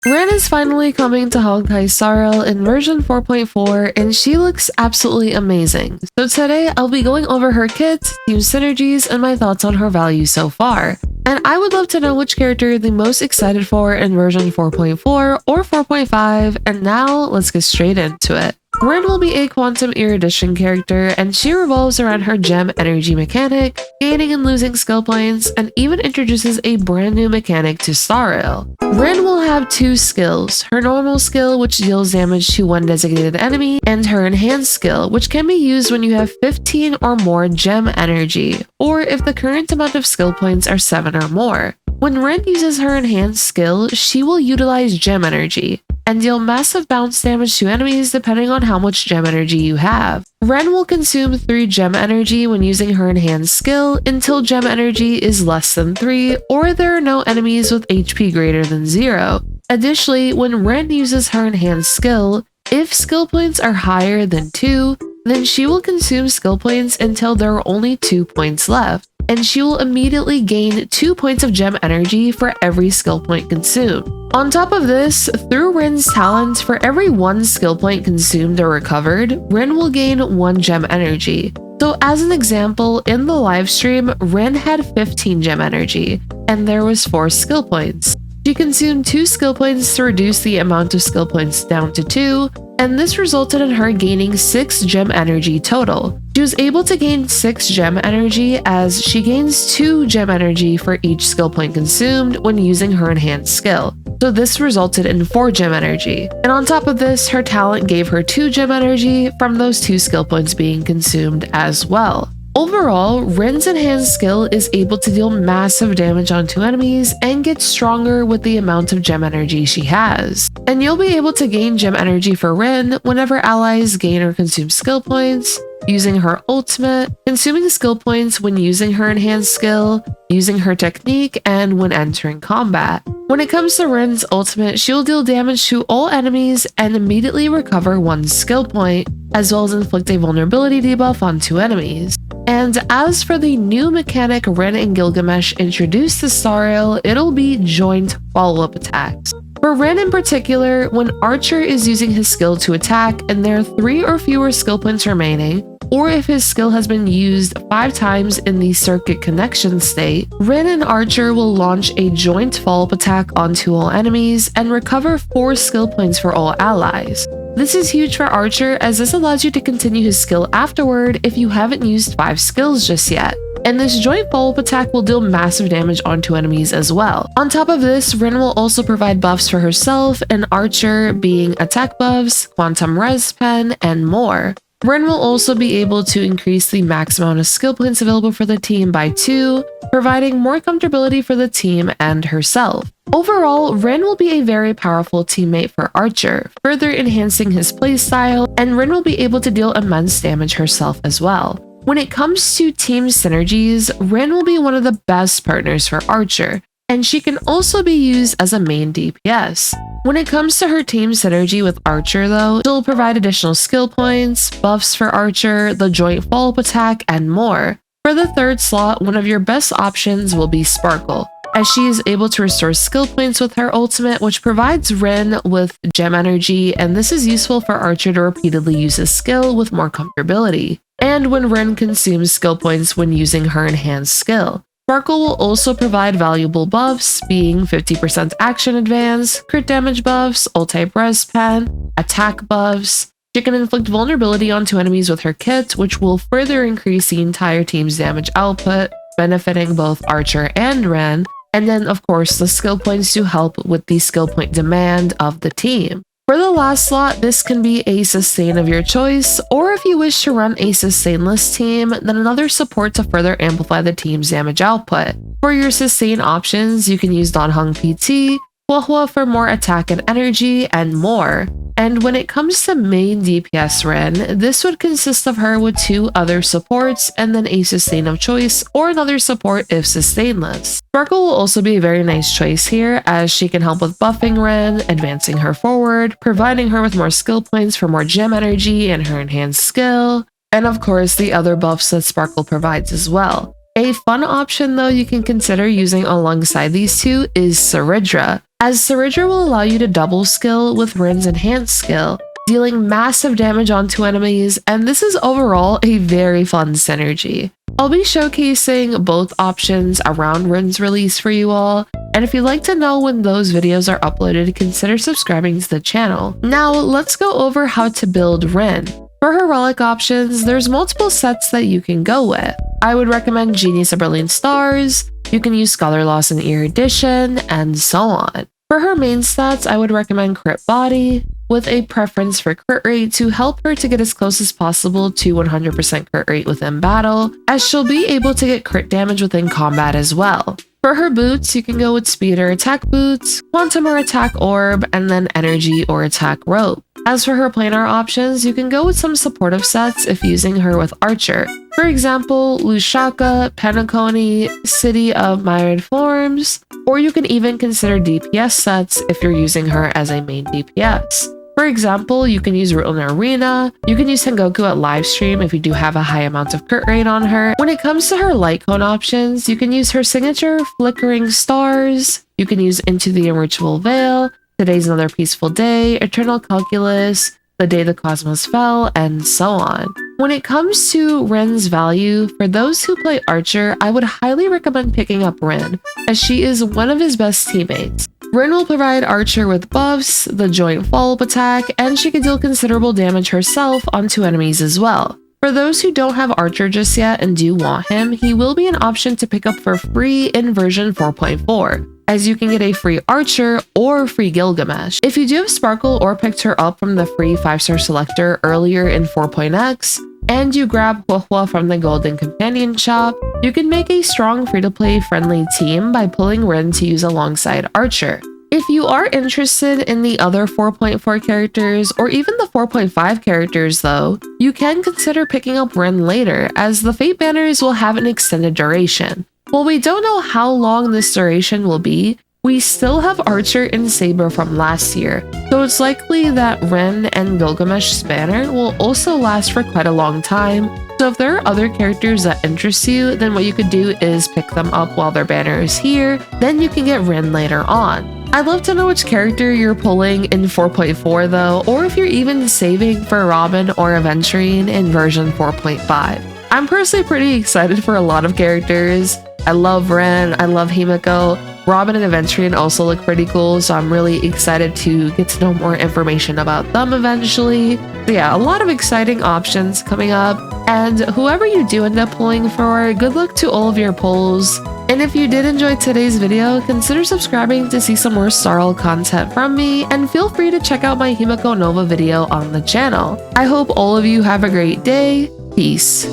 Rin is finally coming to Honkai Star Rail in version 4.4 and she looks absolutely amazing. So today I'll be going over her kit, team synergies, and my thoughts on her value so far. And I would love to know which character you're the most excited for in version 4.4 or 4.5, and now let's get straight into it. Rin will be a Quantum Erudition character, and she revolves around her gem energy mechanic, gaining and losing skill points, and even introduces a brand new mechanic to Star Rail. Rin will have two skills, her normal skill which deals damage to one designated enemy, and her enhanced skill which can be used when you have 15 or more gem energy, or if the current amount of skill points are 7 or more. When Rin uses her enhanced skill, she will utilize gem energy and deal massive bounce damage to enemies depending on how much gem energy you have. Rin will consume 3 gem energy when using her enhanced skill until gem energy is less than 3 or there are no enemies with HP greater than 0. Additionally, when Rin uses her enhanced skill, if skill points are higher than 2, then she will consume skill points until there are only 2 points left, and she will immediately gain 2 points of gem energy for every skill point consumed. On top of this, through Rin's talent, for every 1 skill point consumed or recovered, Rin will gain 1 gem energy. So as an example, in the live stream, Rin had 15 gem energy, and there was 4 skill points. She consumed 2 skill points to reduce the amount of skill points down to 2, and this resulted in her gaining 6 gem energy total. She was able to gain 6 gem energy as she gains 2 gem energy for each skill point consumed when using her enhanced skill. So this resulted in 4 gem energy. And on top of this, her talent gave her 2 gem energy from those 2 skill points being consumed as well. Overall, Rin's enhanced skill is able to deal massive damage onto enemies and get stronger with the amount of gem energy she has. And you'll be able to gain gem energy for Rin whenever allies gain or consume skill points, using her ultimate, consuming skill points when using her enhanced skill, using her technique, and when entering combat. When it comes to Rin's ultimate, she'll deal damage to all enemies and immediately recover 1 skill point, as well as inflict a vulnerability debuff onto enemies. And as for the new mechanic Rin and Gilgamesh introduced to Star Rail, it'll be joint follow-up attacks. For Rin in particular, when Archer is using his skill to attack and there are 3 or fewer skill points remaining, or if his skill has been used 5 times in the circuit connection state, Rin and Archer will launch a joint follow-up attack onto all enemies and recover 4 skill points for all allies. This is huge for Archer as this allows you to continue his skill afterward if you haven't used 5 skills just yet. And this joint follow-up attack will deal massive damage onto enemies as well. On top of this, Rin will also provide buffs for herself and Archer, being attack buffs, quantum res pen, and more. Rin will also be able to increase the max amount of skill points available for the team by 2, providing more comfortability for the team and herself. Overall, Rin will be a very powerful teammate for Archer, further enhancing his playstyle, and Rin will be able to deal immense damage herself as well. When it comes to team synergies, Rin will be one of the best partners for Archer, and she can also be used as a main DPS. When it comes to her team synergy with Archer though, she'll provide additional skill points, buffs for Archer, the joint follow-up attack, and more. For the 3rd slot, one of your best options will be Sparkle, as she is able to restore skill points with her ultimate, which provides Rin with gem energy, and this is useful for Archer to repeatedly use his skill with more comfortability. And when Rin consumes skill points when using her enhanced skill. Sparkle will also provide valuable buffs, being 50% action advance, crit damage buffs, ult-type res pen, attack buffs. She can inflict vulnerability onto enemies with her kit, which will further increase the entire team's damage output, benefiting both Archer and Rin, and then of course the skill points to help with the skill point demand of the team. For the last slot, this can be a sustain of your choice, or if you wish to run a sustainless team, then another support to further amplify the team's damage output. For your sustain options, you can use Donghung PT, Huohuo for more attack and energy, and more. And when it comes to main DPS Rin, this would consist of her with 2 other supports and then a sustain of choice or another support if sustainless. Sparkle will also be a very nice choice here as she can help with buffing Rin, advancing her forward, providing her with more skill points for more gem energy and her enhanced skill, and of course the other buffs that Sparkle provides as well. A fun option though you can consider using alongside these 2 is Cerydra. as Cerydra will allow you to double skill with Rin's enhanced skill, dealing massive damage onto enemies, and this is overall a very fun synergy. I'll be showcasing both options around Rin's release for you all, and if you'd like to know when those videos are uploaded, consider subscribing to the channel. Now, let's go over how to build Rin. For her relic options, there's multiple sets that you can go with. I would recommend Genius of Brilliant Stars, you can use Scholar Loss and Erudition, and so on. For her main stats, I would recommend Crit Body, with a preference for crit rate to help her to get as close as possible to 100% crit rate within battle, as she'll be able to get crit damage within combat as well. For her boots, you can go with Speed or Attack Boots, Quantum or Attack Orb, and then Energy or Attack Rope. As for her planar options, you can go with some supportive sets if using her with Archer. For example, Lushaka, Penacony, City of Myriad Forms, or you can even consider DPS sets if you're using her as a main DPS. For example, you can use Ruin Arena, you can use Sengoku at livestream if you do have a high amount of crit rate on her. When it comes to her light cone options, you can use her signature Flickering Stars, you can use Into the Enrichable Veil, Today's Another Peaceful Day, Eternal Calculus, The Day the Cosmos Fell, and so on. When it comes to Rin's value, for those who play Archer, I would highly recommend picking up Rin, as she is one of his best teammates. Rin will provide Archer with buffs, the joint follow-up attack, and she can deal considerable damage herself onto enemies as well. For those who don't have Archer just yet and do want him, he will be an option to pick up for free in version 4.4, as you can get a free Archer or free Gilgamesh. If you do have Sparkle or picked her up from the free 5-star selector earlier in 4.x, and you grab Huohuo from the Golden Companion shop, you can make a strong free-to-play friendly team by pulling Rin to use alongside Archer. If you are interested in the other 4.4 characters or even the 4.5 characters though, you can consider picking up Rin later, as the Fate banners will have an extended duration. While we don't know how long this duration will be, we still have Archer and Saber from last year, so it's likely that Rin and Gilgamesh's banner will also last for quite a long time. So if there are other characters that interest you, then what you could do is pick them up while their banner is here, then you can get Rin later on. I'd love to know which character you're pulling in 4.4 though, or if you're even saving for Robin or Aventurine in version 4.5. I'm personally pretty excited for a lot of characters. I love Rin, I love Himeko. Robin and Aventurine also look pretty cool, so I'm really excited to get to know more information about them eventually. So yeah, a lot of exciting options coming up, and whoever you do end up pulling for, good luck to all of your pulls. And if you did enjoy today's video, consider subscribing to see some more Star Rail content from me, and feel free to check out my Himeko Nova video on the channel. I hope all of you have a great day. Peace.